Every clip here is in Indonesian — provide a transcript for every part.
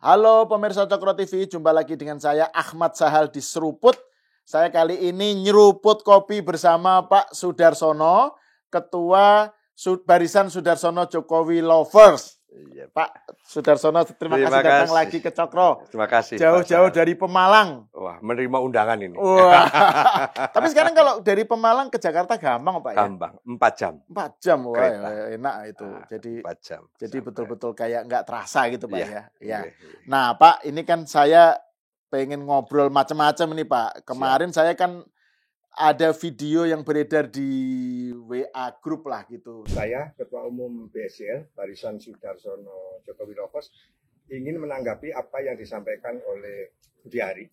Halo pemirsa Cokro TV, jumpa lagi dengan saya Ahmad Sahal di Seruput. Saya kali ini nyeruput kopi bersama Pak Sudarsono, Ketua Barisan Sudarsono Jokowi Lovers. Iya, Pak Sudarsono, terima kasih datang lagi ke Cokro. Terima kasih. Jauh-jauh dari Pemalang. Wah, menerima undangan ini. Wah. Tapi sekarang kalau dari Pemalang ke Jakarta gampang Pak ya? Gampang, 4 jam. 4 jam, wah Kereta. enak itu. Nah, Jadi 4 jam. Jadi betul-betul kayak nggak terasa gitu Pak ya. Ya. Iya. Nah Pak, ini kan saya pengen ngobrol macam-macam ini Pak. Kemarin saya kan ada video yang beredar di WA grup lah gitu. Saya, Ketua Umum BSCL, Barisan Sudarsono Jokowi Lovers, ingin menanggapi apa yang disampaikan oleh Budi Ari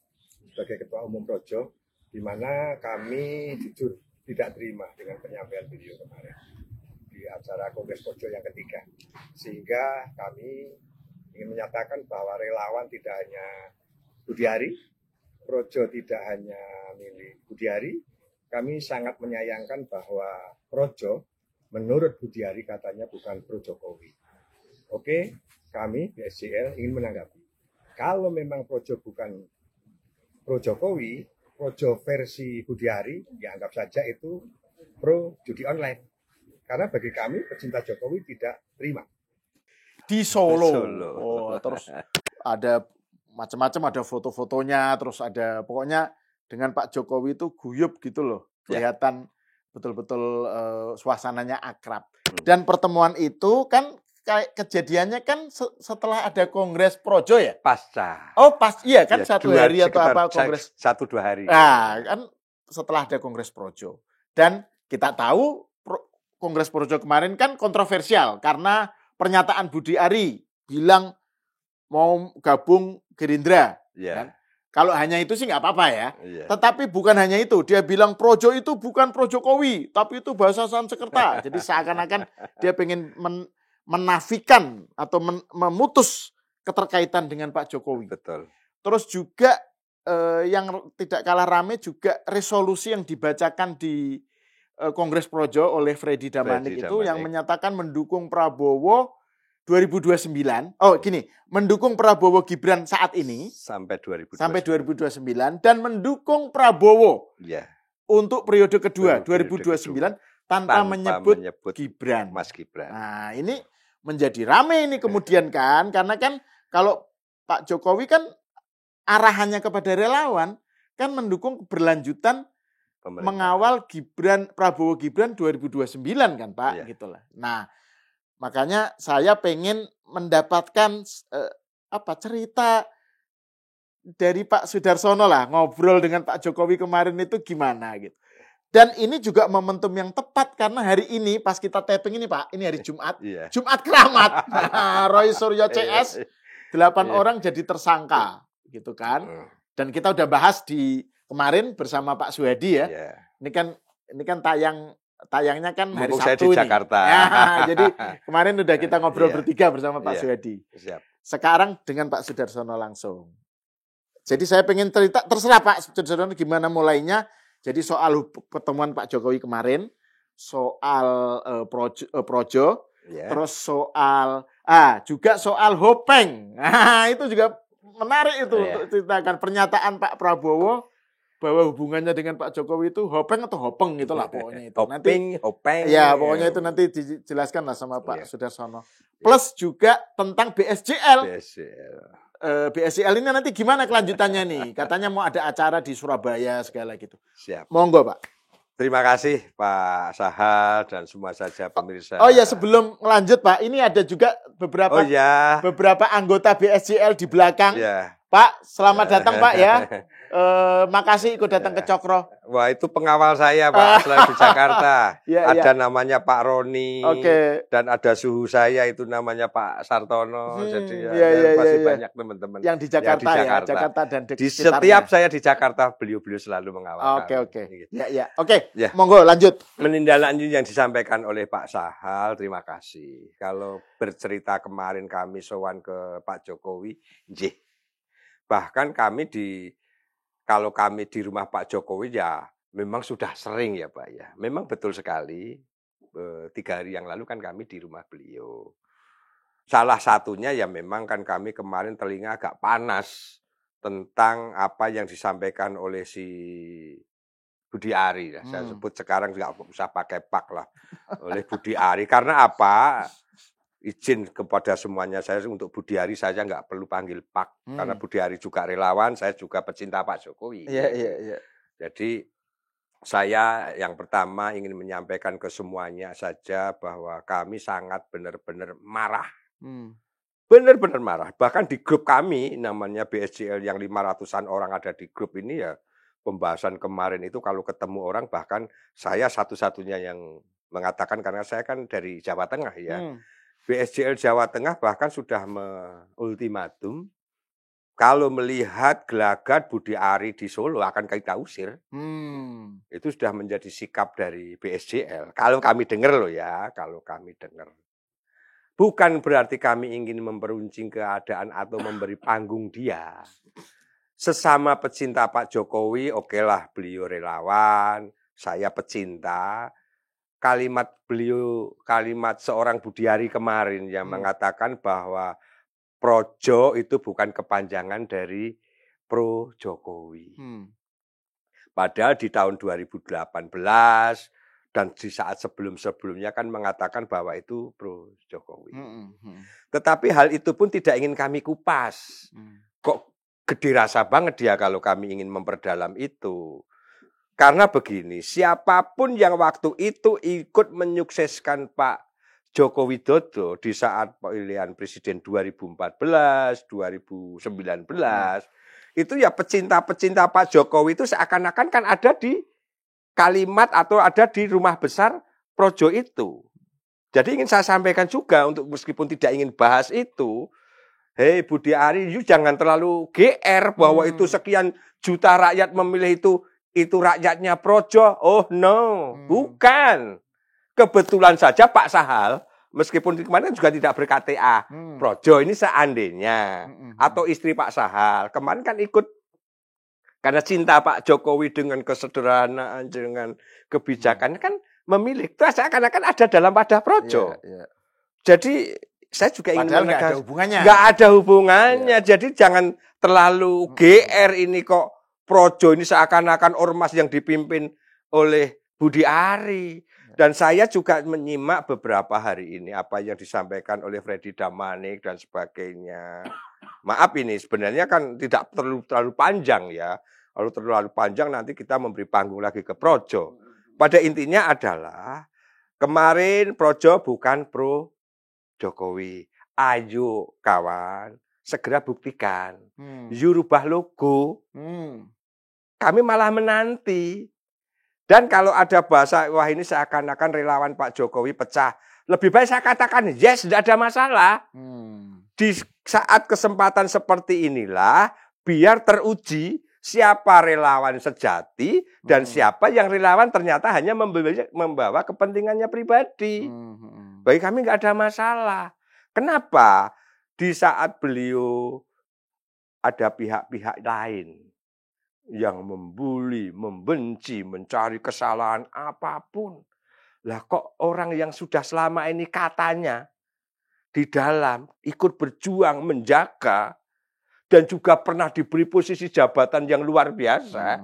sebagai Ketua Umum Projo, di mana kami jujur tidak terima dengan penyampaian beliau kemarin di acara Kongres Projo yang ketiga. Sehingga kami ingin menyatakan bahwa relawan tidak hanya Budi Ari, Projo tidak hanya milik Budi Ari. Kami sangat menyayangkan bahwa Projo, menurut Budi Ari katanya bukan pro Jokowi. Oke, kami BSCL ingin menanggapi. Kalau memang Projo bukan pro Jokowi, Projo versi Budi Ari, dianggap saja itu pro judi online. Karena bagi kami pecinta Jokowi tidak terima. Di Solo. Solo. Oh, terus ada macam-macam, ada foto-fotonya, terus ada pokoknya dengan Pak Jokowi itu guyup gitu loh. Kelihatan betul-betul suasananya akrab. Dan pertemuan itu kan kayak kejadiannya kan setelah ada Kongres Projo ya? Pasca. Oh, iya kan Ya, 1 hari atau apa Kongres? 1-2 hari. Nah, kan setelah ada Kongres Projo. Dan kita tahu Kongres Projo kemarin kan kontroversial karena pernyataan Budi Ari bilang mau gabung Gerindra. Iya. Kan? Kalau hanya itu sih nggak apa-apa ya. Iya. Tetapi bukan hanya itu. Dia bilang Projo itu bukan pro Jokowi, tapi itu bahasa Sanskerta. Jadi seakan-akan dia pengen menafikan atau memutus keterkaitan dengan Pak Jokowi. Betul. Terus juga yang tidak kalah rame juga resolusi yang dibacakan di Kongres Projo oleh Freddy Damanik itu yang menyatakan mendukung Prabowo 2029. Oh, gini, mendukung Prabowo Gibran saat ini sampai 2029. Sampai 2029 dan mendukung Prabowo. Iya. Untuk periode kedua 2029 tanpa menyebut Gibran. Mas Gibran. Nah, ini menjadi rame ini kemudian kan, karena kan kalau Pak Jokowi kan arahannya kepada relawan kan mendukung keberlanjutan mengawal Prabowo Gibran 2029 kan Pak, gitulah. Nah, makanya saya pengen mendapatkan cerita dari Pak Sudarsono lah, ngobrol dengan Pak Jokowi kemarin itu gimana gitu. Dan ini juga momentum yang tepat karena hari ini pas kita taping ini Pak, ini hari Jumat. Jumat keramat. Roy Suryo CS 8 orang jadi tersangka gitu kan. Dan kita udah bahas di kemarin bersama Pak Suhadi ya. Ini kan tayangnya kan hari Mumpung Sabtu saya di Jakarta. Ya, jadi kemarin udah kita ngobrol bertiga bersama Pak Suhadi. Sekarang dengan Pak Sudarsono langsung. Jadi saya pengen cerita, terserah Pak Sudarsono gimana mulainya. Jadi soal pertemuan Pak Jokowi kemarin, soal Projo, terus soal juga soal Hopeng. Nah, itu juga menarik itu untuk ceritakan pernyataan Pak Prabowo bahwa hubungannya dengan Pak Jokowi itu Hopeng atau Hopeng itulah pokoknya itu. Hopeng. Ya, pokoknya itu nanti dijelaskan lah sama Pak Sudarsono. Plus juga tentang BSCL. BSCL ini nanti gimana kelanjutannya nih? Katanya mau ada acara di Surabaya segala gitu. Siap. Monggo, Pak. Terima kasih Pak Sahal dan semua saja pemirsa. Oh ya, sebelum lanjut Pak, ini ada juga beberapa anggota BSCL di belakang. Pak, selamat datang Pak ya. Makasih ikut datang ke Cokro. Wah, itu pengawal saya Pak, selain di Jakarta. Ada namanya Pak Roni. Dan ada suhu saya itu namanya Pak Sartono. Jadi masih banyak teman-teman yang di Jakarta, ya, Jakarta dan di setiap saya di Jakarta beliau selalu mengawal. Oke. Monggo lanjut. Menindaklanjuti yang disampaikan oleh Pak Sahal, terima kasih. Kalau bercerita kemarin kami sowan ke Pak Jokowi, bahkan kalau kami di rumah Pak Jokowi ya memang sudah sering ya Pak ya. Memang betul sekali 3 hari yang lalu kan kami di rumah beliau. salah satunya ya memang kan kami kemarin telinga agak panas tentang apa yang disampaikan oleh si Budi Ari. Ya. Saya sebut sekarang nggak usah pakai pak lah. Oleh Budi Ari. Karena apa? Izin kepada semuanya saya untuk Budi Ari saja nggak perlu panggil pak. Karena Budi Ari juga relawan, saya juga pecinta Pak Jokowi. Iya. Jadi saya yang pertama ingin menyampaikan ke semuanya saja bahwa kami sangat benar-benar marah. Benar-benar marah. Bahkan di grup kami, namanya BSJL yang 500-an orang ada di grup ini ya, pembahasan kemarin itu kalau ketemu orang, bahkan saya satu-satunya yang mengatakan, karena saya kan dari Jawa Tengah ya. BSJL Jawa Tengah bahkan sudah mengultimatum, kalau melihat gelagat Budi Ari di Solo akan kita usir. Itu sudah menjadi sikap dari BSJL. Kalau kami dengar loh ya, kalau kami dengar. Bukan berarti kami ingin memperuncing keadaan atau memberi panggung dia. Sesama pecinta Pak Jokowi, okelah beliau relawan, saya pecinta. Kalimat seorang Budi Ari kemarin yang mengatakan bahwa Projo itu bukan kepanjangan dari Pro Jokowi. Padahal di tahun 2018 dan di saat sebelum-sebelumnya kan mengatakan bahwa itu Pro Jokowi. Tetapi hal itu pun tidak ingin kami kupas. Kok gede rasa banget dia kalau kami ingin memperdalam itu. Karena begini, siapapun yang waktu itu ikut menyukseskan Pak Joko Widodo di saat pemilihan presiden 2014, 2019, itu ya pecinta-pecinta Pak Jokowi itu seakan-akan kan ada di kalimat atau ada di rumah besar Projo itu. Jadi ingin saya sampaikan juga untuk meskipun tidak ingin bahas itu, hei Budi Ari, you jangan terlalu GR bahwa itu sekian juta rakyat memilih itu rakyatnya Projo. Oh no, bukan. Kebetulan saja Pak Sahal, meskipun kemarin juga tidak ber-KTA, Projo ini seandainya, atau istri Pak Sahal, kemarin kan ikut, karena cinta Pak Jokowi dengan kesederhanaan, dengan kebijakannya kan memilih. Terus seakan-akan ada dalam wadah Projo. Jadi saya juga ingin padahal nggak ada hubungannya. Nggak ada hubungannya. Jadi jangan terlalu GR ini kok Projo ini seakan-akan ormas yang dipimpin oleh Budi Ari. Dan saya juga menyimak beberapa hari ini apa yang disampaikan oleh Freddy Damanik dan sebagainya. Maaf ini sebenarnya kan tidak terlalu panjang ya. Kalau terlalu panjang nanti kita memberi panggung lagi ke Projo. Pada intinya adalah kemarin Projo bukan pro Jokowi. Ayo kawan, segera buktikan. You rubah logo. Kami malah menanti. Dan kalau ada bahasa, wah ini seakan-akan relawan Pak Jokowi pecah. Lebih baik saya katakan, yes, tidak ada masalah. Di saat kesempatan seperti inilah, biar teruji siapa relawan sejati dan siapa yang relawan ternyata hanya membawa kepentingannya pribadi. Bagi kami nggak ada masalah. Kenapa? Di saat beliau ada pihak-pihak lain yang membuli, membenci, mencari kesalahan apapun. Lah kok orang yang sudah selama ini katanya di dalam ikut berjuang, menjaga, dan juga pernah diberi posisi jabatan yang luar biasa.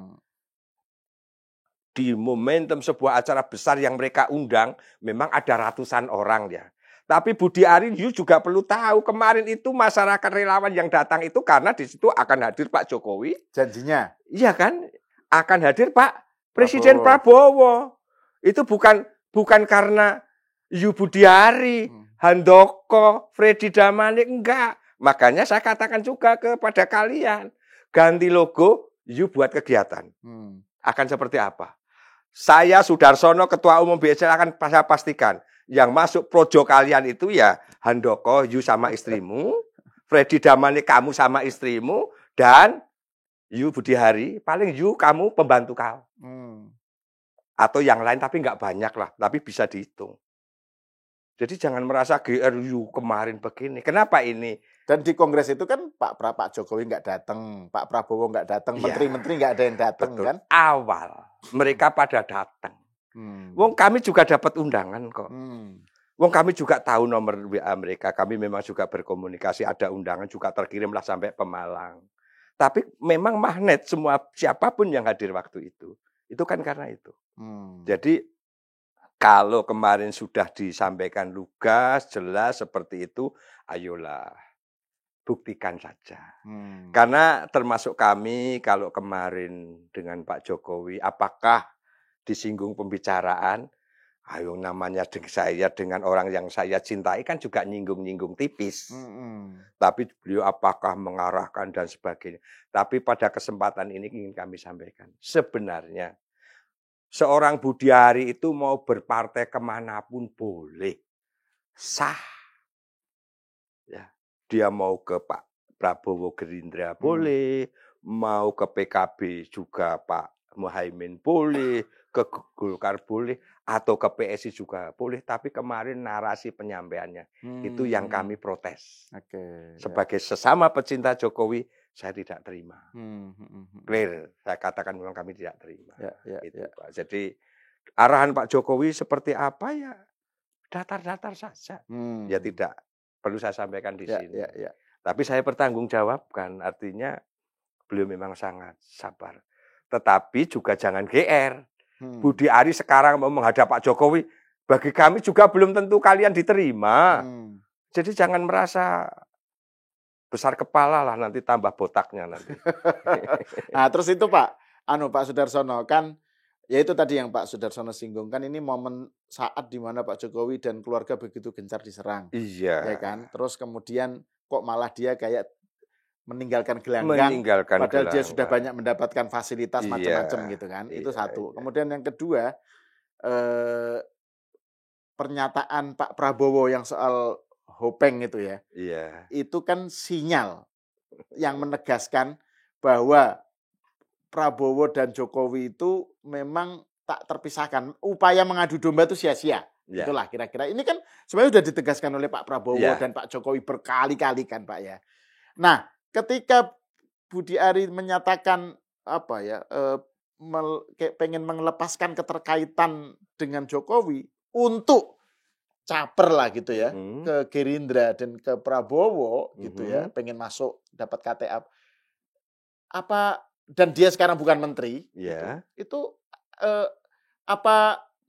Di momentum sebuah acara besar yang mereka undang, memang ada ratusan orang ya. Tapi Budi Ari juga perlu tahu kemarin itu masyarakat relawan yang datang itu karena di situ akan hadir Pak Jokowi. Janjinya. Iya kan? Akan hadir Pak Presiden Prabowo. Itu bukan karena Budi Ari, Handoko, Freddy Damanik, enggak. Makanya saya katakan juga kepada kalian, ganti logo, buat kegiatan. Akan seperti apa? Saya Sudarsono, Ketua Umum BSL akan saya pastikan. Yang masuk projo kalian itu ya Handoko, you sama istrimu, Freddy Damanik kamu sama istrimu, dan you Budi Ari, paling you kamu pembantu kau. Atau yang lain tapi nggak banyak lah, tapi bisa dihitung. Jadi jangan merasa GRU kemarin begini. Kenapa ini? Dan di kongres itu kan Pak Jokowi nggak datang, Pak Prabowo nggak datang, menteri-menteri nggak ada yang datang kan? Awal mereka pada datang. Wong kami juga dapat undangan kok. Wong kami juga tahu nomor WA mereka, kami memang juga berkomunikasi, ada undangan juga terkirimlah sampai Pemalang. Tapi memang magnet semua siapapun yang hadir waktu itu kan karena itu. Jadi kalau kemarin sudah disampaikan lugas, jelas seperti itu, ayolah buktikan saja. Karena termasuk kami kalau kemarin dengan Pak Jokowi, apakah disinggung pembicaraan? Ayo namanya saya dengan orang yang saya cintai kan juga nyinggung-nyinggung tipis. Tapi beliau apakah mengarahkan dan sebagainya. Tapi pada kesempatan ini ingin kami sampaikan. Sebenarnya seorang Budiari itu mau berpartai kemanapun boleh. Sah. Ya, dia mau ke Pak Prabowo Gerindra boleh. Mau ke PKB juga Pak Muhaimin boleh. Ke Golkar boleh. Atau ke PSI juga boleh, tapi kemarin narasi penyampaiannya itu yang kami protes. Sebagai sesama pecinta Jokowi, saya tidak terima. Clear, saya katakan memang kami tidak terima. Pak. Jadi arahan Pak Jokowi seperti apa ya datar-datar saja. Ya tidak perlu saya sampaikan di sini. Tapi saya bertanggungjawabkan, artinya beliau memang sangat sabar. Tetapi juga jangan GR. Budi Ari sekarang mau menghadap Pak Jokowi, bagi kami juga belum tentu kalian diterima. Jadi jangan merasa besar kepala lah, nanti tambah botaknya nanti. Nah, terus itu Pak Sudarsono kan, ya itu tadi yang Pak Sudarsono singgung kan, ini momen saat di mana Pak Jokowi dan keluarga begitu gencar diserang. Iya. Ya kan? Terus kemudian kok malah dia kayak meninggalkan gelanggang, padahal dia sudah banyak mendapatkan fasilitas macam-macam gitu kan. Itu satu. Kemudian yang kedua, pernyataan Pak Prabowo yang soal Hopeng itu ya. Itu kan sinyal yang menegaskan bahwa Prabowo dan Jokowi itu memang tak terpisahkan. Upaya mengadu domba itu sia-sia. Itulah kira-kira. Ini kan sebenarnya sudah ditegaskan oleh Pak Prabowo dan Pak Jokowi berkali-kali kan Pak ya. Nah, ketika Budi Ari menyatakan pengen melepaskan keterkaitan dengan Jokowi untuk caper lah gitu ya ke Gerindra dan ke Prabowo gitu ya, pengen masuk dapat KTA dan dia sekarang bukan menteri itu apa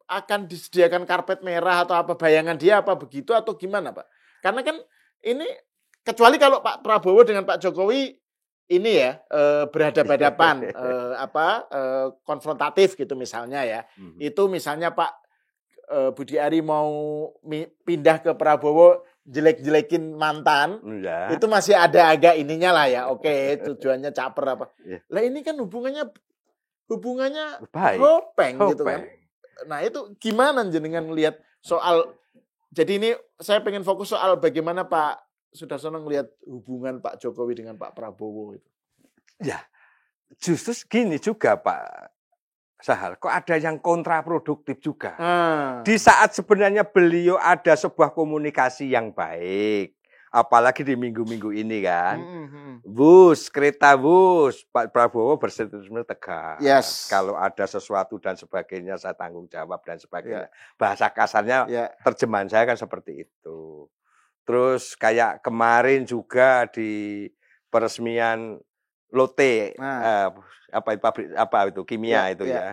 akan disediakan karpet merah atau apa, bayangan dia apa begitu atau gimana Pak? Karena kan ini kecuali kalau Pak Prabowo dengan Pak Jokowi ini ya berhadapan-hadapan konfrontatif gitu misalnya ya. Itu misalnya Pak Budi Ari mau pindah ke Prabowo jelek-jelekin mantan. Itu masih ada agak ininya lah ya. Oke, tujuannya caper apa. Lah ini kan hubungannya baik. Hopeng gitu kan. Nah, itu gimana jenengan melihat soal, jadi ini saya pengen fokus soal bagaimana Pak Sudarsono ngelihat hubungan Pak Jokowi dengan Pak Prabowo itu. Ya, justru gini juga Pak Sahal, kok ada yang kontraproduktif juga. Di saat sebenarnya beliau ada sebuah komunikasi yang baik, apalagi di minggu-minggu ini kan. Kereta bus, Pak Prabowo berstatement tegas. Kalau ada sesuatu dan sebagainya saya tanggung jawab dan sebagainya. Bahasa kasarnya terjemahan saya kan seperti itu. Terus kayak kemarin juga di peresmian Lotte, pabrik itu kimia itu ya.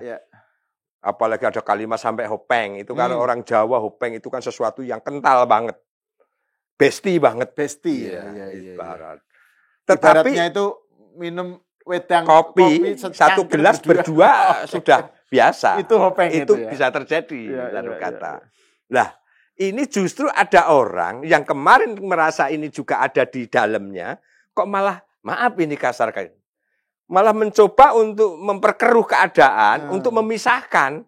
Apalagi ada kalimat sampai Hopeng. Itu kalau orang Jawa Hopeng itu kan sesuatu yang kental banget. Besti banget. Ibarat. Tetapi ibaratnya itu minum wedang kopi satu gelas berdua sudah biasa. Itu Hopeng itu ya? Bisa terjadi kata. Lah, ini justru ada orang yang kemarin merasa ini juga ada di dalamnya, kok malah, maaf ini kasar kayak, malah mencoba untuk memperkeruh keadaan, untuk memisahkan.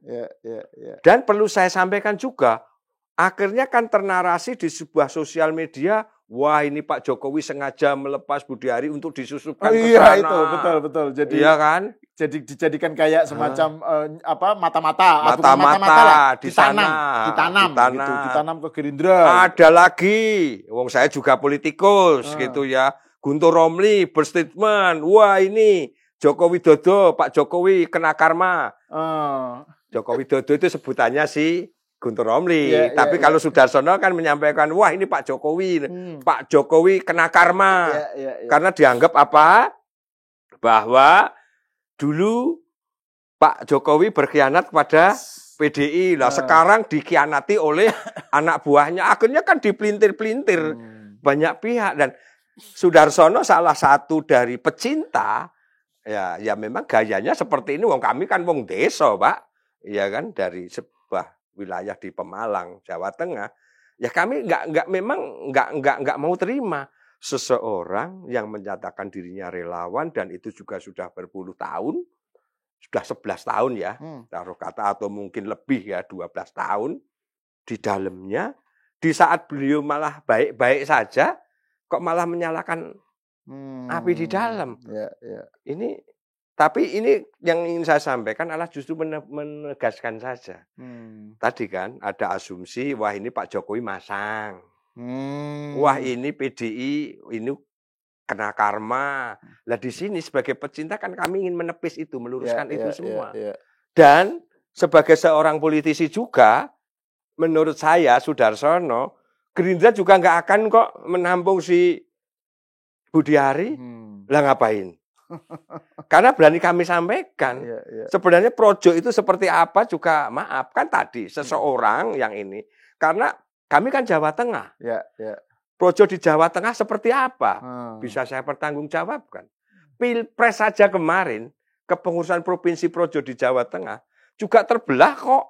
Dan perlu saya sampaikan juga, akhirnya kan ternarasi di sebuah sosial media, wah ini Pak Jokowi sengaja melepas Budi Ari untuk disusupkan ke sana. Itu betul. Jadi kan? Jadi dijadikan kayak semacam mata-mata ditanam ke Gerindra. Ada lagi, wong saya juga politikus gitu ya. Guntur Romli berstatement, wah ini Joko Widodo, Pak Jokowi kena karma. Joko Widodo itu sebutannya si Guntur Romli. Tapi kalau Sudarsono kan menyampaikan, wah ini Pak Jokowi. Pak Jokowi kena karma. Karena dianggap apa? Bahwa dulu Pak Jokowi berkhianat kepada PDI. Lah sekarang dikhianati oleh anak buahnya. Akhirnya kan dipelintir-pelintir banyak pihak. Dan Sudarsono salah satu dari pecinta. Ya memang gayanya seperti ini. Wong kami kan wong desa, Pak. Ya kan, dari sebuah wilayah di Pemalang, Jawa Tengah. Ya kami nggak mau terima seseorang yang menyatakan dirinya relawan dan itu juga sudah berpuluh tahun, sudah 11 tahun ya, taruh kata atau mungkin lebih ya 12 tahun di dalamnya, di saat beliau malah baik-baik saja, kok malah menyalakan api di dalam. Ini, tapi ini yang ingin saya sampaikan adalah justru menegaskan saja. Tadi kan ada asumsi, wah ini Pak Jokowi masang. Wah ini PDI, ini kena karma. Lah di sini sebagai pecinta kan kami ingin menepis itu, meluruskan itu semua. Dan sebagai seorang politisi juga, menurut saya Sudarsono, Gerindra juga nggak akan kok menampung si Budiari. Lah ngapain? Karena berani kami sampaikan. Sebenarnya projo itu seperti apa juga maaf. Kan tadi seseorang yang ini. Karena kami kan Jawa Tengah. Projo di Jawa Tengah seperti apa? Bisa saya pertanggungjawabkan. Pilpres saja kemarin, kepengurusan provinsi projo di Jawa Tengah juga terbelah kok.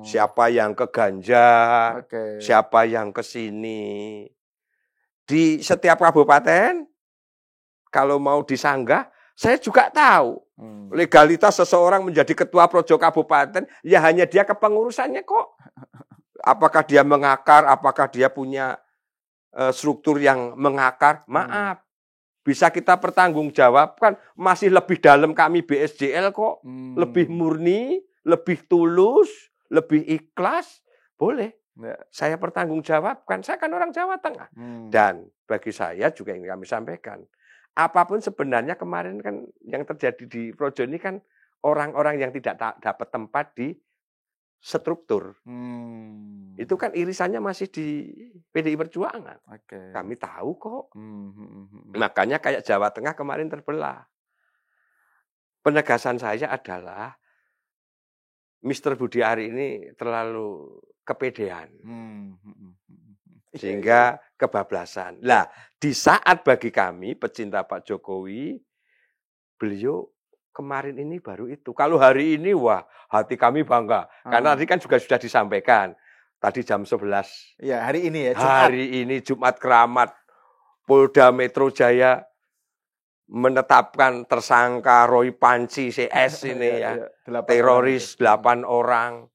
Siapa yang ke Ganjar, siapa yang ke sini. Di setiap kabupaten, kalau mau disanggah, saya juga tahu. Legalitas seseorang menjadi ketua projo kabupaten, ya hanya dia kepengurusannya kok. Apakah dia mengakar, apakah dia punya struktur yang mengakar? Maaf. Bisa kita pertanggungjawabkan, masih lebih dalam kami BSJL kok. Lebih murni, lebih tulus, lebih ikhlas. Boleh. Saya pertanggungjawabkan, saya kan orang Jawa Tengah. Dan bagi saya juga yang kami sampaikan, apapun sebenarnya kemarin kan yang terjadi di projo ini kan orang-orang yang tidak dapat tempat di struktur. Itu kan irisannya masih di PDI Perjuangan. Kami tahu kok. Makanya kayak Jawa Tengah kemarin terbelah. Penegasan saya adalah Mr. Budiari ini terlalu kepedean. Sehingga kebablasan. Lah, di saat bagi kami pecinta Pak Jokowi, beliau kemarin ini baru itu. Kalau hari ini, wah, hati kami bangga. Karena tadi kan juga sudah disampaikan. Tadi jam 11. Ya, hari ini ya, Jumat. Hari ini Jumat Keramat. Polda Metro Jaya menetapkan tersangka Roy Panci CS ini ya. Teroris 8 orang.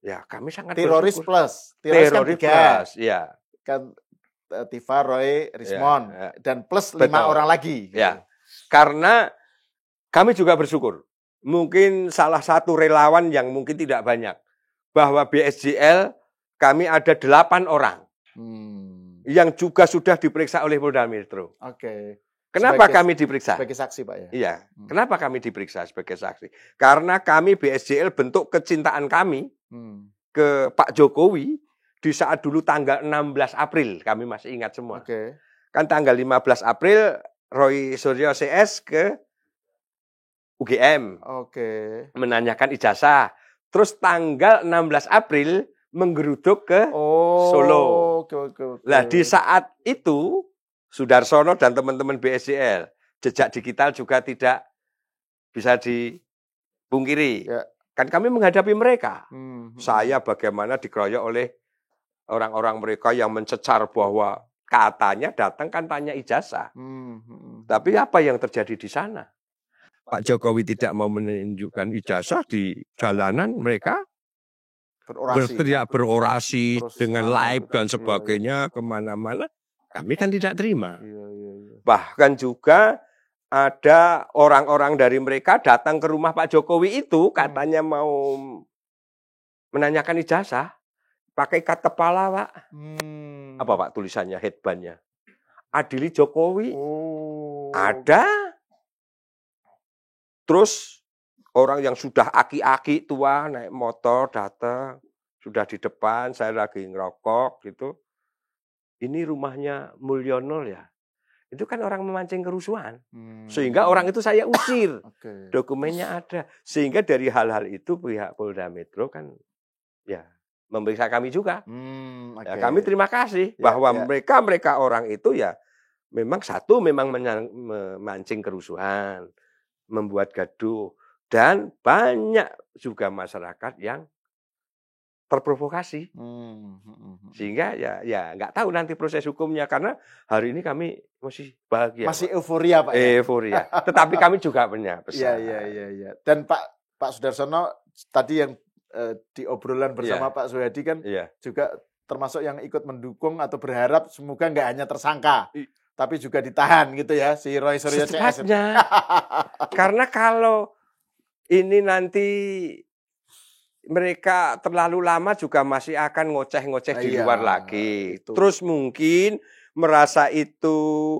Ya, kami sangat teroris bersyukur. Plus. Teroris plus, ya. Kan Tifa, Roy, Rismon. Dan plus 5 orang lagi. Gitu. Ya, karena kami juga bersyukur. Mungkin salah satu relawan yang mungkin tidak banyak. Bahwa BSJL kami ada 8 orang. Yang juga sudah diperiksa oleh Polda Metro. Kenapa kami diperiksa? Sebagai saksi, Pak ya? Iya. Kenapa kami diperiksa sebagai saksi? Karena kami BSJL bentuk kecintaan kami ke Pak Jokowi di saat dulu tanggal 16 April. Kami masih ingat semua. Kan tanggal 15 April Roy Suryo CS ke UGM. Menanyakan ijazah. Terus tanggal 16 April menggeruduk ke Solo. Lah di saat itu Sudarsono dan teman-teman BSJL, jejak digital juga tidak bisa dipungkiri. Kan kami menghadapi mereka. Saya bagaimana dikeroyok oleh orang-orang mereka yang mencecar bahwa katanya datang kan tanya ijazah. Tapi apa yang terjadi di sana? Pak Jokowi tidak mau menunjukkan ijazah di jalanan, mereka berorasi dengan live dan sebagainya kemana-mana. Kami kan tidak terima. Bahkan juga ada orang-orang dari mereka datang ke rumah Pak Jokowi itu katanya mau menanyakan ijazah. Pakai ikat kepala, Pak. Apa, Pak, tulisannya, headbandnya? Adili Jokowi. Ada. Terus orang yang sudah aki-aki tua naik motor datang. sudah di depan, saya lagi ngerokok gitu. Ini rumahnya Mulyono ya. Itu kan orang memancing kerusuhan. Sehingga orang itu saya usir. Dokumennya ada. Sehingga dari hal-hal itu pihak Polda Metro kan ya memeriksa kami juga. Ya, kami terima kasih bahwa mereka orang itu ya memang satu memang memancing kerusuhan, membuat gaduh, dan banyak juga masyarakat yang terprovokasi. Sehingga ya nggak tahu nanti proses hukumnya, karena hari ini kami masih bahagia. Masih euforia, Pak. Euforia. Tetapi kami juga punya pesan. Iya. Dan Pak Sudarsono tadi yang di obrolan bersama Pak Soehadi kan juga termasuk yang ikut mendukung atau berharap semoga nggak hanya tersangka, tapi juga ditahan gitu ya si Roy Suryo CS. Karena kalau ini nanti mereka terlalu lama juga masih akan ngoceh-ngoceh di luar lagi. Itu. Terus mungkin merasa itu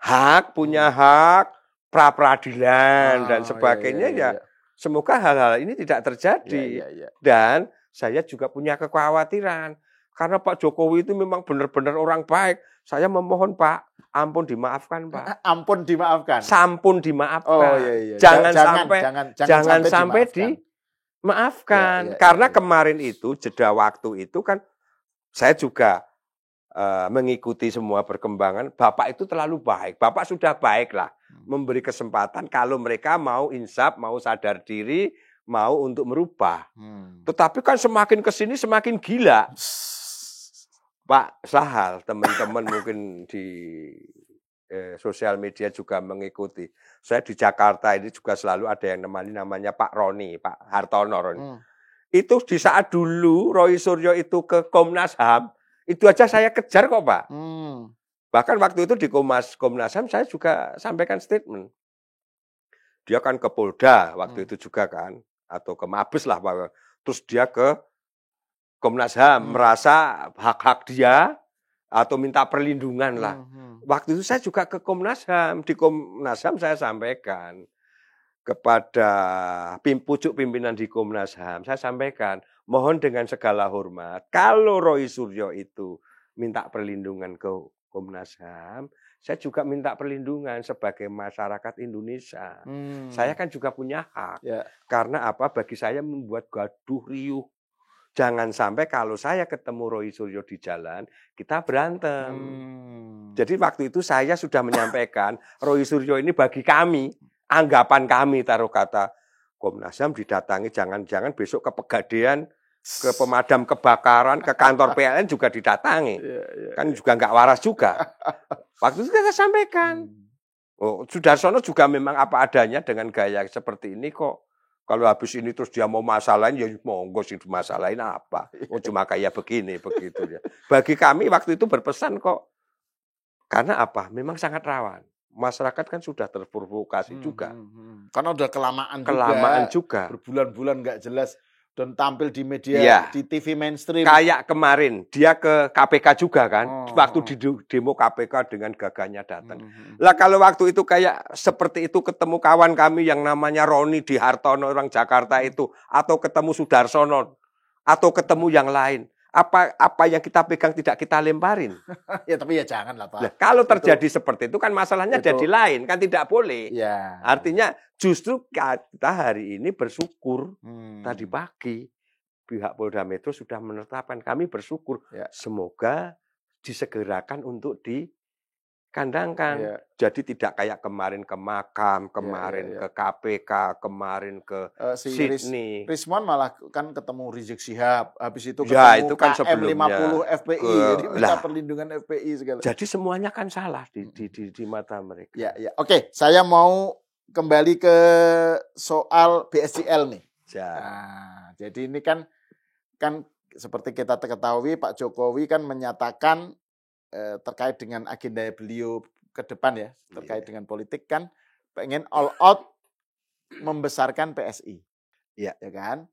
hak, punya hak, pra-peradilan dan sebagainya ya. Semoga hal-hal ini tidak terjadi. Dan saya juga punya kekhawatiran. Karena Pak Jokowi itu memang benar-benar orang baik. Saya memohon Pak, ampun dimaafkan Pak. Ampun dimaafkan. Sampun dimaafkan. Oh, iya. Jangan sampai dimaafkan. Karena kemarin itu jeda waktu itu kan saya juga mengikuti semua perkembangan. Bapak itu terlalu baik. Bapak sudah baik lah. Memberi kesempatan kalau mereka mau insaf, mau sadar diri, mau untuk merubah. Tetapi kan semakin kesini semakin gila. Pak Sahal, teman-teman mungkin di sosial media juga mengikuti. Saya di Jakarta ini juga selalu ada yang namanya Pak Roni, Pak Hartono Roni. Itu di saat dulu Roy Suryo itu ke Komnas HAM, itu aja saya kejar kok Pak. Bahkan waktu itu di Komnas HAM saya juga sampaikan statement. Dia kan ke Polda waktu itu juga kan, atau ke Mabes lah Pak. Terus dia ke Komnas HAM merasa hak-hak dia atau minta perlindungan lah. Waktu itu saya juga ke Komnas HAM. Di Komnas HAM saya sampaikan kepada pucuk pimpinan di Komnas HAM, saya sampaikan, mohon dengan segala hormat, kalau Roy Suryo itu minta perlindungan ke Komnas HAM, saya juga minta perlindungan sebagai masyarakat Indonesia. Saya kan juga punya hak. Karena apa? Bagi saya membuat gaduh riuh. Jangan sampai kalau saya ketemu Roy Suryo di jalan, kita berantem. Jadi waktu itu saya sudah menyampaikan, Roy Suryo ini bagi kami, anggapan kami, taruh kata, Komnas HAM didatangi, jangan-jangan besok ke Pegadaian, ke pemadam kebakaran, ke kantor PLN juga didatangi. Kan juga nggak waras juga. Waktu itu kita sampaikan. Sudarsono juga memang apa adanya dengan gaya seperti ini kok. Kalau habis ini terus dia mau masalahin, ya monggo sih masalahin apa. Cuma kayak begini, begitu ya. Bagi kami waktu itu berpesan kok. Karena apa? Memang sangat rawan. Masyarakat kan sudah terprovokasi juga. Karena udah kelamaan juga. Berbulan-bulan nggak jelas. Dan tampil di media, di TV mainstream. Kayak kemarin, dia ke KPK juga kan. Waktu di demo KPK dengan gagahnya datang. Lah kalau waktu itu kayak seperti itu ketemu kawan kami yang namanya Roni di Hartono, orang Jakarta itu. Atau ketemu Sudarsono. Atau ketemu yang lain. Apa yang kita pegang tidak kita lemparin. Ya tapi ya jangan lah Pak. Nah, kalau terjadi seperti itu kan masalahnya jadi lain. Kan tidak boleh. Artinya justru kita hari ini bersyukur. Tadi pagi pihak Polda Metro sudah menetapkan. Kami bersyukur. Semoga disegerakan untuk dikandangkan. Jadi tidak kayak kemarin ke makam, kemarin ke KPK, kemarin ke Sydney. Rismon malah kan ketemu Rizik Syihab, habis itu ketemu itu kan KM 50 FPI, jadi minta perlindungan FPI segala. Jadi semuanya kan salah di mata mereka. Oke, saya mau kembali ke soal BSJL nih. Nah, jadi ini kan seperti kita ketahui Pak Jokowi kan menyatakan terkait dengan agenda beliau ke depan ya, terkait dengan politik kan pengen all out membesarkan PSI. Ya kan?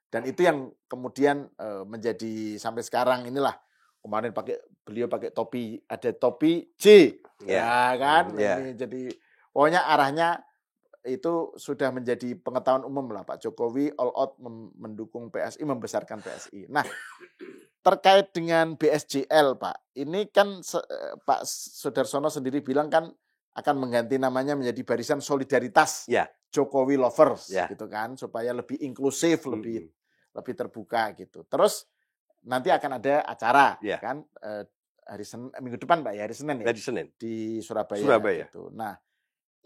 Dan itu yang kemudian menjadi sampai sekarang inilah kemarin beliau pakai topi, ada topi J. Ya kan? Ini jadi pokoknya arahnya itu sudah menjadi pengetahuan umum lah, Pak Jokowi all out mendukung PSI, membesarkan PSI. Nah, terkait dengan BSJL, Pak, ini kan Pak Sudarsono sendiri bilang kan akan mengganti namanya menjadi Barisan Solidaritas Jokowi Lovers, gitu kan, supaya lebih inklusif, lebih terbuka gitu. Terus nanti akan ada acara, kan, hari Senin, minggu depan, Pak, ya, hari Senin ya, di Surabaya. Gitu. Nah,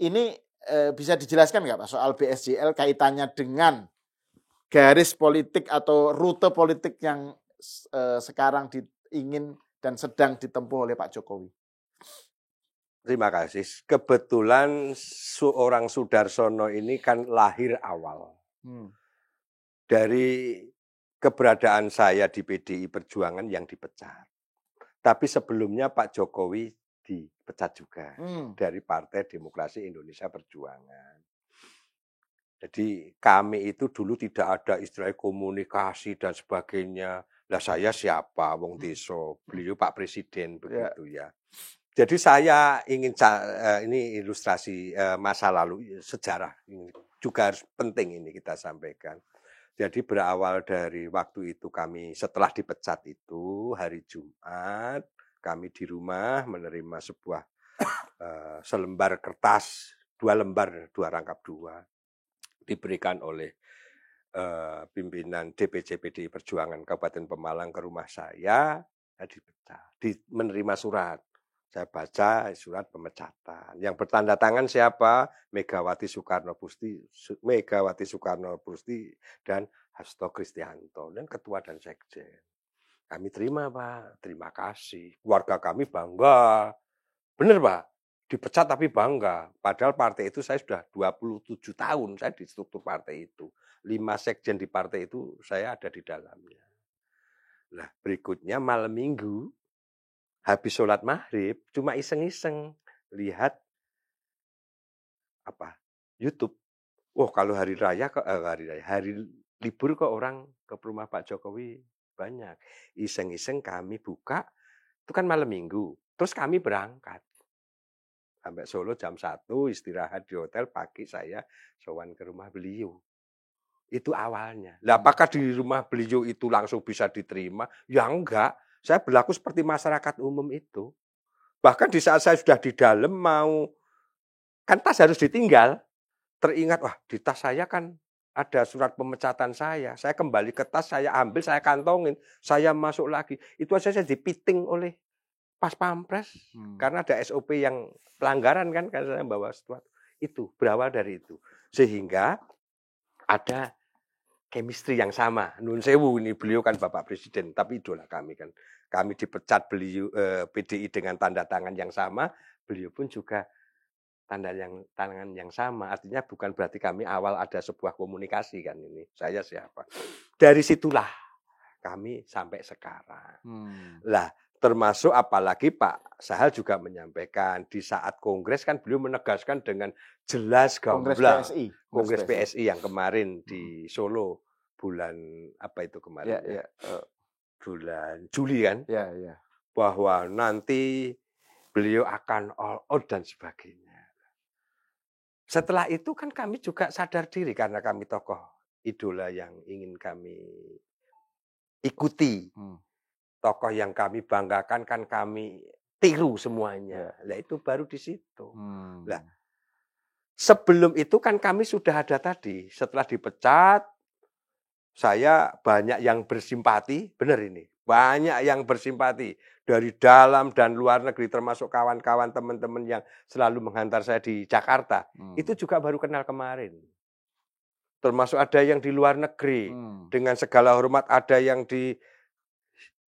ini bisa dijelaskan nggak, Pak, soal BSJL kaitannya dengan garis politik atau rute politik yang sekarang ingin dan sedang ditempuh oleh Pak Jokowi? Terima kasih. Kebetulan seorang Sudarsono ini kan lahir awal. Dari keberadaan saya di PDI Perjuangan yang dipecat. Tapi sebelumnya Pak Jokowi dipecat juga dari Partai Demokrasi Indonesia Perjuangan. Jadi kami itu dulu tidak ada istilah komunikasi dan sebagainya. Lah saya siapa? Wong Deso. Beliau Pak Presiden begitu ya. Jadi saya ingin ini ilustrasi masa lalu sejarah ini juga harus penting ini kita sampaikan. Jadi berawal dari waktu itu kami setelah dipecat itu hari Jumat kami di rumah menerima sebuah selembar kertas 2 lembar 2 rangkap 2 diberikan oleh pimpinan DPC PDI Perjuangan Kabupaten Pemalang ke rumah saya dipecat, menerima surat. Saya baca surat pemecatan. Yang bertanda tangan siapa? Megawati Soekarno Putri dan Hasto Kristianto dan ketua dan sekjen. Kami terima, Pak. Terima kasih. Keluarga kami bangga. Benar, Pak. Dipecat tapi bangga. Padahal partai itu saya sudah 27 tahun saya di struktur partai itu. 5 sekjen di partai itu saya ada di dalamnya. Nah, berikutnya malam Minggu habis sholat maghrib, cuma iseng-iseng lihat YouTube. Oh, kalau hari libur kok orang ke rumah Pak Jokowi banyak. Iseng-iseng kami buka, itu kan malam Minggu. Terus kami berangkat. Sampai Solo jam 1, istirahat di hotel, pagi saya sowan ke rumah beliau. Itu awalnya. Lah, apakah di rumah beliau itu langsung bisa diterima? Ya enggak. Saya berlaku seperti masyarakat umum itu. Bahkan di saat saya sudah di dalam kan tas harus ditinggal. Teringat, wah di tas saya kan ada surat pemecatan saya. Saya kembali ke tas, saya ambil, saya kantongin. Saya masuk lagi. Itu saja saya dipiting oleh Pas Pampres. Karena ada SOP yang pelanggaran kan, karena saya bawa sesuatu. Itu, berawal dari itu. Sehingga ada chemistry yang sama. Nun sewu ini beliau kan Bapak Presiden, tapi idola kami kan. Kami dipecat beliau PDI dengan tanda tangan yang sama, beliau pun juga tangan yang sama. Artinya bukan berarti kami awal ada sebuah komunikasi kan ini. Saya siapa? Dari situlah kami sampai sekarang. Lah, termasuk apalagi Pak Sahal juga menyampaikan di saat kongres kan beliau menegaskan dengan jelas gamblang. Kongres PSI yang kemarin di Solo bulan apa itu kemarin? Bulan Juli kan? Bahwa nanti beliau akan all out dan sebagainya. Setelah itu kan kami juga sadar diri karena kami tokoh idola yang ingin kami ikuti. Tokoh yang kami banggakan kan kami tiru semuanya. Lah itu baru di situ. Lah sebelum itu kan kami sudah ada tadi. Setelah dipecat, saya banyak yang bersimpati. Benar ini. Banyak yang bersimpati. Dari dalam dan luar negeri. Termasuk kawan-kawan teman-teman yang selalu menghantar saya di Jakarta. Itu juga baru kenal kemarin. Termasuk ada yang di luar negeri. Dengan segala hormat ada yang di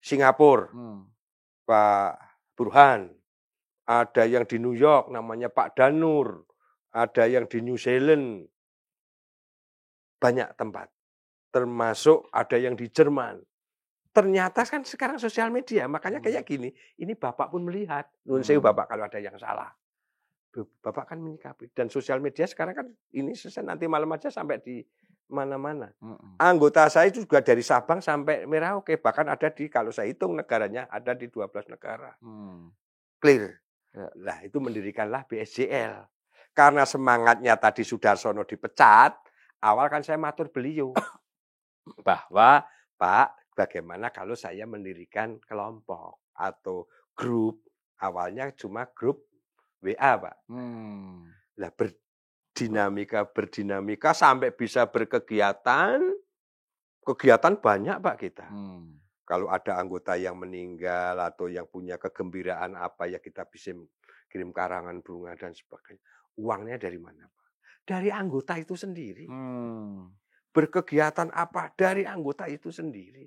Singapura, Pak Burhan. Ada yang di New York, namanya Pak Danur. Ada yang di New Zealand. Banyak tempat. Termasuk ada yang di Jerman. Ternyata kan sekarang sosial media, makanya kayak gini. Ini Bapak pun melihat. Nun sewu Bapak kalau ada yang salah. Bapak kan menyikapi. Dan sosial media sekarang kan ini nanti malam aja sampai di mana-mana. Anggota saya itu juga dari Sabang sampai Merauke. Bahkan ada kalau saya hitung negaranya, ada di 12 negara. Clear. Lah itu mendirikanlah BSJL. karena semangatnya tadi Sudarsono dipecat, awal kan saya matur beliau bahwa Pak, bagaimana kalau saya mendirikan kelompok atau grup, awalnya cuma grup WA Pak. Lah berdinamika sampai bisa berkegiatan banyak Pak kita. Kalau ada anggota yang meninggal atau yang punya kegembiraan apa ya kita bisa kirim karangan bunga dan sebagainya. Uangnya dari mana Pak? Dari anggota itu sendiri. Berkegiatan apa? Dari anggota itu sendiri.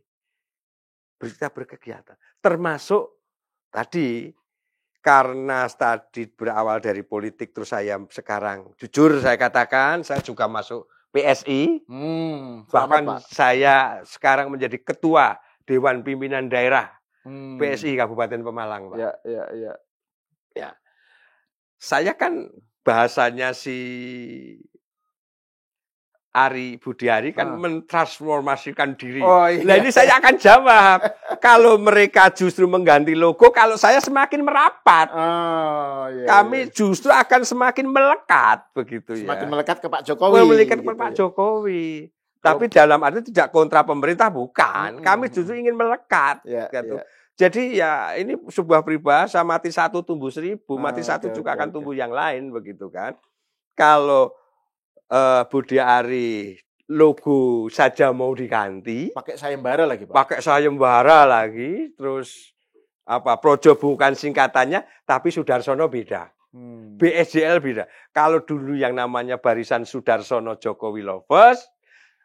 Kita berkegiatan. Termasuk tadi, karena tadi berawal dari politik, terus saya sekarang, jujur saya katakan, saya juga masuk PSI. Bahkan saya sekarang menjadi ketua Dewan Pimpinan Daerah PSI Kabupaten Pemalang, Pak. Ya. Saya kan bahasanya si Ari Budiari kan mentransformasikan diri. Nah ini saya akan jawab. Kalau mereka justru mengganti logo, kalau saya semakin merapat. Kami justru akan semakin melekat begitu ya. Semakin melekat ke Pak Jokowi. Melekat ke Pak Jokowi. Tapi dalam arti tidak kontra pemerintah, bukan. Kami justru ingin melekat. Gitu. Jadi ya ini sebuah peribahasa, mati satu tumbuh seribu, mati satu juga akan tumbuh yang lain begitu kan. Kalau Budi Ari logo saja mau diganti, pakai sayembara lagi Pak. Pakai sayembara lagi, terus Projo bukan singkatannya, tapi Sudarsono beda. BSJL beda. Kalau dulu yang namanya Barisan Sudarsono Jokowi Lovers,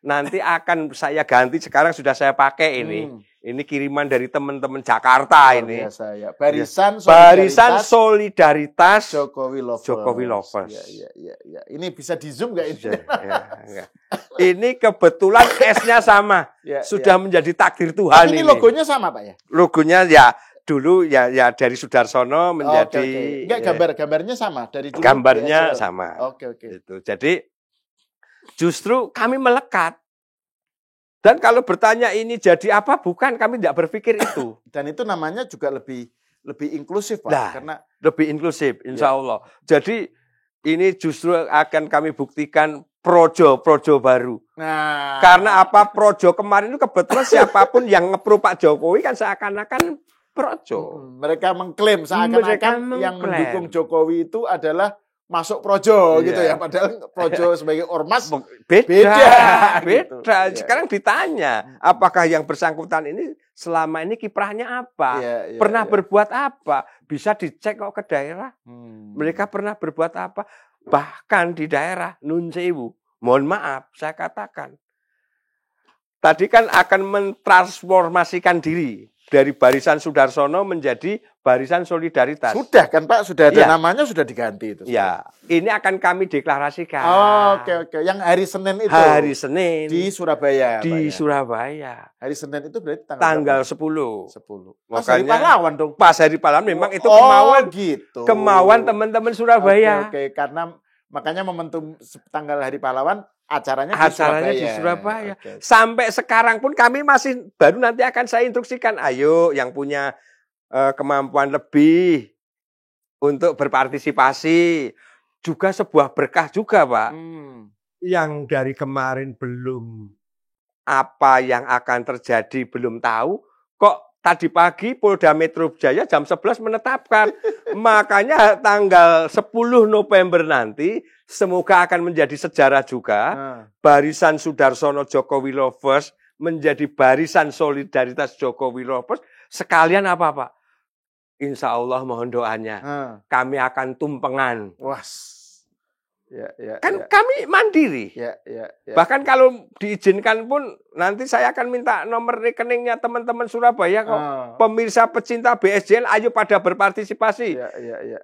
nanti akan saya ganti, sekarang sudah saya pakai ini. Ini kiriman dari teman-teman Jakarta ini. Biasa, ya. Barisan Solidaritas Jokowi Lovers. Ya. Ini bisa di zoom nggak ini? Ini kebetulan S-nya sama. Sudah menjadi takdir Tuhan. Ini logonya sama Pak ya? Logonya ya dulu ya dari Sudarsono menjadi. Enggak, gambarnya sama dari dulu. Gambarnya sama. Oke. Itu. Jadi justru kami melekat. Dan kalau bertanya ini jadi apa, bukan, kami tidak berpikir itu. Dan itu namanya juga lebih inklusif Pak. Nah, karena lebih inklusif, insya Allah. Jadi ini justru akan kami buktikan projo baru. Nah, karena apa, projo kemarin itu kebetulan siapapun yang nge-pro Pak Jokowi kan seakan-akan projo. Mereka mengklaim seakan-akan yang mendukung Jokowi itu adalah masuk projo gitu ya, padahal projo sebagai ormas beda. Gitu. Sekarang ditanya, apakah yang bersangkutan ini selama ini kiprahnya apa? Pernah berbuat apa? Bisa dicek kok ke daerah. Mereka pernah berbuat apa? Bahkan di daerah Nun Sewu. Mohon maaf, saya katakan. Tadi kan akan mentransformasikan diri dari Barisan Sudarsono menjadi Barisan Solidaritas. Sudah kan Pak, sudah ada namanya, sudah diganti itu. Ya, ini akan kami deklarasikan. Oke. Yang hari Senin itu. Hari Senin. Di Surabaya. Di Surabaya. Hari Senin itu berarti tanggal 10. Pas hari pahlawan dong. Pas hari pahlawan memang itu kemauan. Gitu. Kemauan teman-teman Surabaya. Oke. Karena makanya momentum tanggal hari pahlawan acaranya di Surabaya. Okay. Sampai sekarang pun kami masih baru nanti akan saya instruksikan, ayo yang punya kemampuan lebih untuk berpartisipasi. Juga sebuah berkah juga Pak. Yang dari kemarin belum apa yang akan terjadi belum tahu, kok tadi pagi Polda Metro Jaya jam 11 menetapkan. Makanya tanggal 10 November nanti semoga akan menjadi sejarah juga. Barisan Sudarsono Jokowi Lovers menjadi Barisan Solidaritas Jokowi Lovers. Sekalian apa Pak? Insya Allah mohon doanya. Kami akan tumpengan. Kami mandiri. Bahkan kalau diizinkan pun nanti saya akan minta nomor rekeningnya teman-teman Surabaya kok. Pemirsa pecinta BSJL, ayo pada berpartisipasi.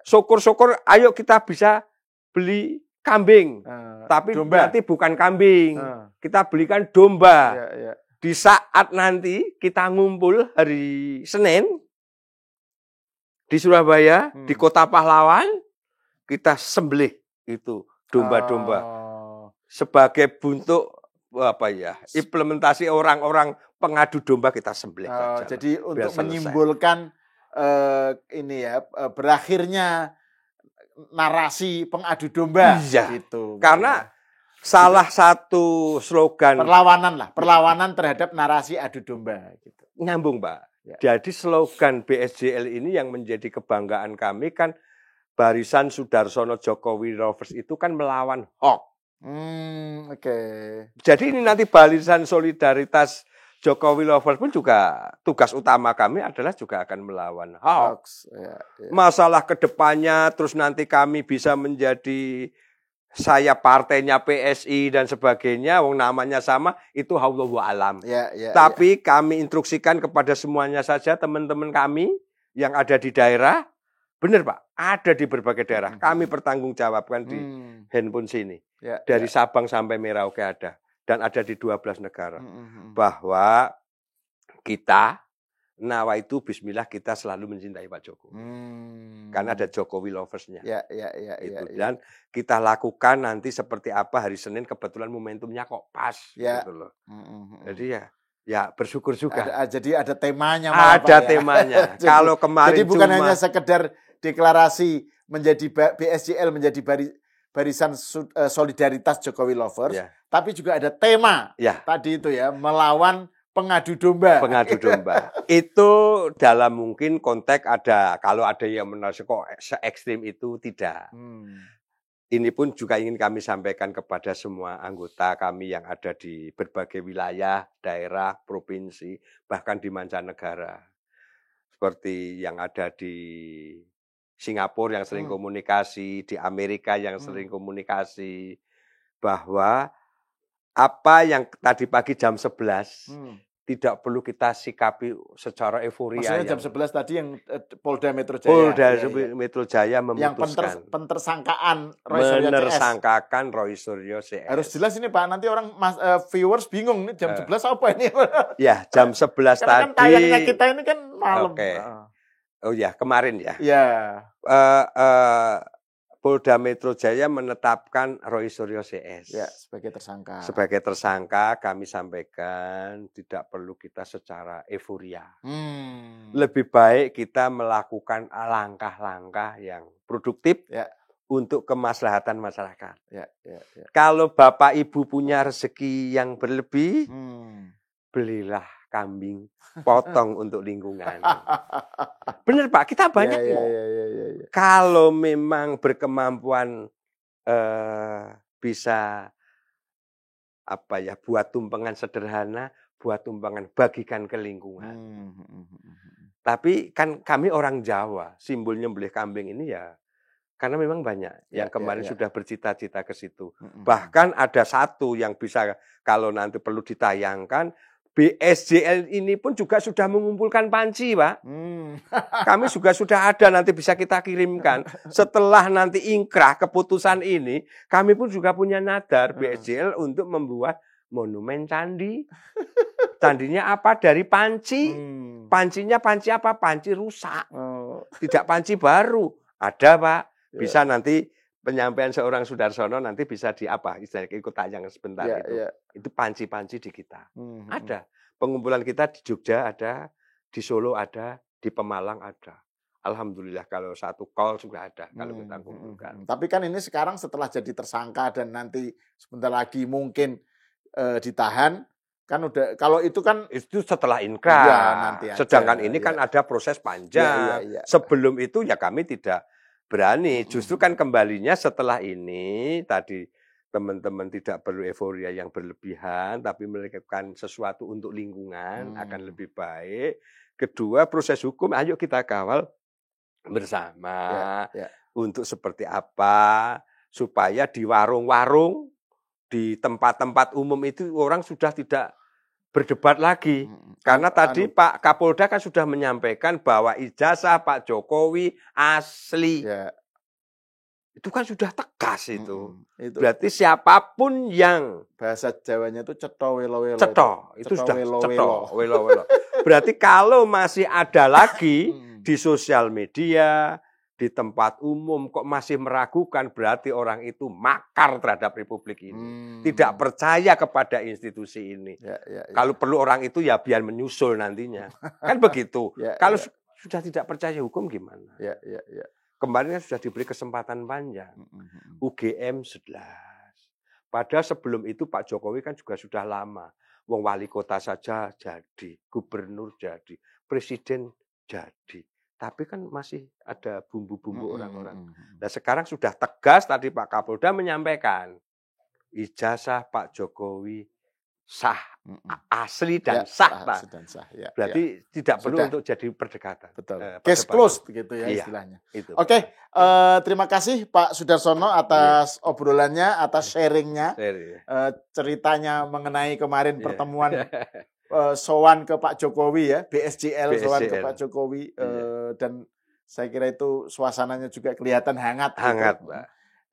Syukur-syukur ayo kita bisa beli kambing. Tapi domba. Nanti bukan kambing. Kita belikan domba. Di saat nanti kita ngumpul hari Senin di Surabaya, di Kota Pahlawan, kita sembelih itu domba-domba sebagai bentuk implementasi orang-orang pengadu domba kita sembelih. Jadi untuk menyimbolkan berakhirnya narasi pengadu domba Iya. gitu. Karena salah satu slogan perlawanan terhadap narasi adu domba gitu. nyambung, Pak. Ya. Jadi slogan BSJL ini yang menjadi kebanggaan kami kan Barisan Sudarsono Jokowi Lovers itu kan melawan hoax. Oke. Jadi ini nanti Barisan Solidaritas Jokowi Lovers pun juga tugas utama kami adalah juga akan melawan hoax. Ya. Masalah kedepannya terus nanti kami bisa menjadi saya partainya PSI dan sebagainya, wong namanya sama, itu wallahu alam. Tapi kami instruksikan kepada semuanya saja teman-teman kami yang ada di daerah, benar Pak, ada di berbagai daerah. Kami bertanggungjawabkan di handphone sini. Dari Sabang sampai Merauke ada. Dan ada di 12 negara. Bahwa kita, nawaitu bismillah kita selalu mencintai Pak Jokowi. Karena ada Jokowi Lovers-nya. Dan kita lakukan nanti seperti apa hari Senin, kebetulan momentumnya kok pas. Gitu loh. Jadi ya bersyukur juga. Jadi ada temanya. Ada temanya. Kalau kemarin jadi bukan hanya sekedar deklarasi menjadi BSJL menjadi Barisan Solidaritas Jokowi Lovers, tapi juga ada tema tadi itu ya, melawan pengadu domba. Pengadu domba. Itu dalam mungkin konteks ada, kalau ada yang menurut kok se-ekstrim itu tidak. Ini pun juga ingin kami sampaikan kepada semua anggota kami yang ada di berbagai wilayah, daerah, provinsi, bahkan di mancanegara. Seperti yang ada di Singapura yang sering komunikasi, di Amerika yang sering komunikasi, bahwa apa yang tadi pagi jam 11 tidak perlu kita sikapi secara euforia. Maksudnya jam 11 tadi yang Polda Metro Jaya. Polda Metro Jaya memutuskan. Yang penersangkaan Roy Suryo CS. Harus jelas ini Pak, nanti orang viewers bingung nih jam 11 apa ini? Ya, jam 11 tadi. Kan tayangnya kita ini kan malam. Oke. Oh ya, kemarin ya. Ya. Polda Metro Jaya menetapkan Roy Suryo CS. Ya, sebagai tersangka. Sebagai tersangka kami sampaikan tidak perlu kita secara euforia. Lebih baik kita melakukan langkah-langkah yang produktif untuk kemaslahatan masyarakat. Kalau Bapak Ibu punya rezeki yang berlebih, belilah kambing potong untuk lingkungan. Benar Pak, kita banyak. Kalau memang berkemampuan bisa buat tumpengan sederhana, buat tumpengan bagikan ke lingkungan. Tapi kan kami orang Jawa, simbolnya nyembelih kambing ini ya karena memang banyak yang kemarin sudah bercita-cita ke situ. Bahkan ada satu yang bisa kalau nanti perlu ditayangkan, BSJL ini pun juga sudah mengumpulkan panci, Pak. Kami juga sudah ada, nanti bisa kita kirimkan. Setelah nanti ingkrah keputusan ini, kami pun juga punya nadar BSJL untuk membuat monumen candi. Candinya apa? Dari panci. Pancinya panci apa? Panci rusak. Tidak panci baru. Ada, Pak. Bisa nanti penyampaian seorang Sudarsono nanti bisa istilahnya ikut tayang sebentar itu. Itu panci-panci di kita. Ada. Pengumpulan kita di Jogja ada, di Solo ada, di Pemalang ada. Alhamdulillah kalau satu call sudah ada kalau kita kumpulkan. Tapi kan ini sekarang setelah jadi tersangka dan nanti sebentar lagi mungkin ditahan, kan udah kalau itu kan itu setelah inkrah. Sedangkan ini kan ada proses panjang. Sebelum itu ya kami tidak berani. Justru kan kembalinya setelah ini tadi teman-teman tidak perlu euforia yang berlebihan, tapi melakukan sesuatu untuk lingkungan akan lebih baik. Kedua, proses hukum ayo kita kawal bersama untuk seperti apa supaya di warung-warung, di tempat-tempat umum itu orang sudah tidak berdebat lagi. Karena tadi Pak Kapolda kan sudah menyampaikan bahwa ijazah Pak Jokowi asli. Itu kan sudah tegas itu. Berarti siapapun yang bahasa Jawanya itu cetho welo-welo. Cetho, itu sudah cetho welo-welo. Berarti kalau masih ada lagi di sosial media, di tempat umum kok masih meragukan, berarti orang itu makar terhadap Republik ini. Tidak percaya kepada institusi ini. Kalau perlu orang itu ya biar menyusul nantinya. Kan begitu. Kalau sudah tidak percaya hukum gimana? Kemarin kan sudah diberi kesempatan panjang. UGM 11. Padahal sebelum itu Pak Jokowi kan juga sudah lama. Wong wali kota saja jadi, gubernur jadi, presiden jadi. Tapi kan masih ada bumbu-bumbu orang-orang. Nah sekarang sudah tegas tadi Pak Kapolda menyampaikan. Ijazah Pak Jokowi sah, asli dan sah, Pak. Ya, berarti tidak perlu untuk jadi perdekatan. Betul. Case closed gitu ya istilahnya. Itu. Oke, terima kasih Pak Soedarsono atas obrolannya, atas sharingnya, ceritanya mengenai kemarin pertemuan sowan ke Pak Jokowi ya, BSJL sowan ke Pak Jokowi, dan saya kira itu suasananya juga kelihatan hangat. Hangat, gitu. Pak.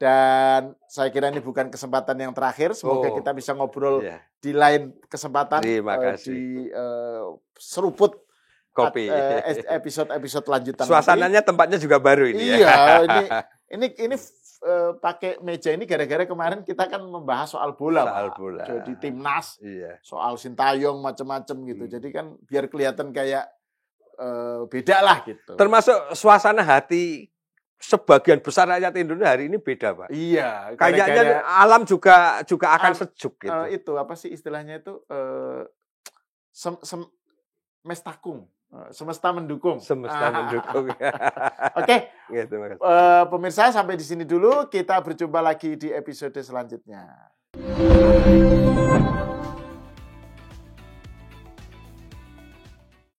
Dan saya kira ini bukan kesempatan yang terakhir. Semoga kita bisa ngobrol di lain kesempatan di seruput kopi. Episode lanjutan. Suasananya nanti. Tempatnya juga baru ini. Iya, ini pakai meja ini gara-gara kemarin kita kan membahas soal bola. Jadi timnas, soal Sintayong macam-macam gitu. Jadi kan biar kelihatan kayak beda lah gitu. Termasuk suasana hati sebagian besar rakyat Indonesia hari ini beda, Pak. Iya. Kayaknya alam juga akan sejuk gitu. Itu apa sih istilahnya itu? Mestakung. Semesta mendukung. Semesta mendukung. Oke. Gitu, pemirsa sampai di sini dulu. Kita berjumpa lagi di episode selanjutnya.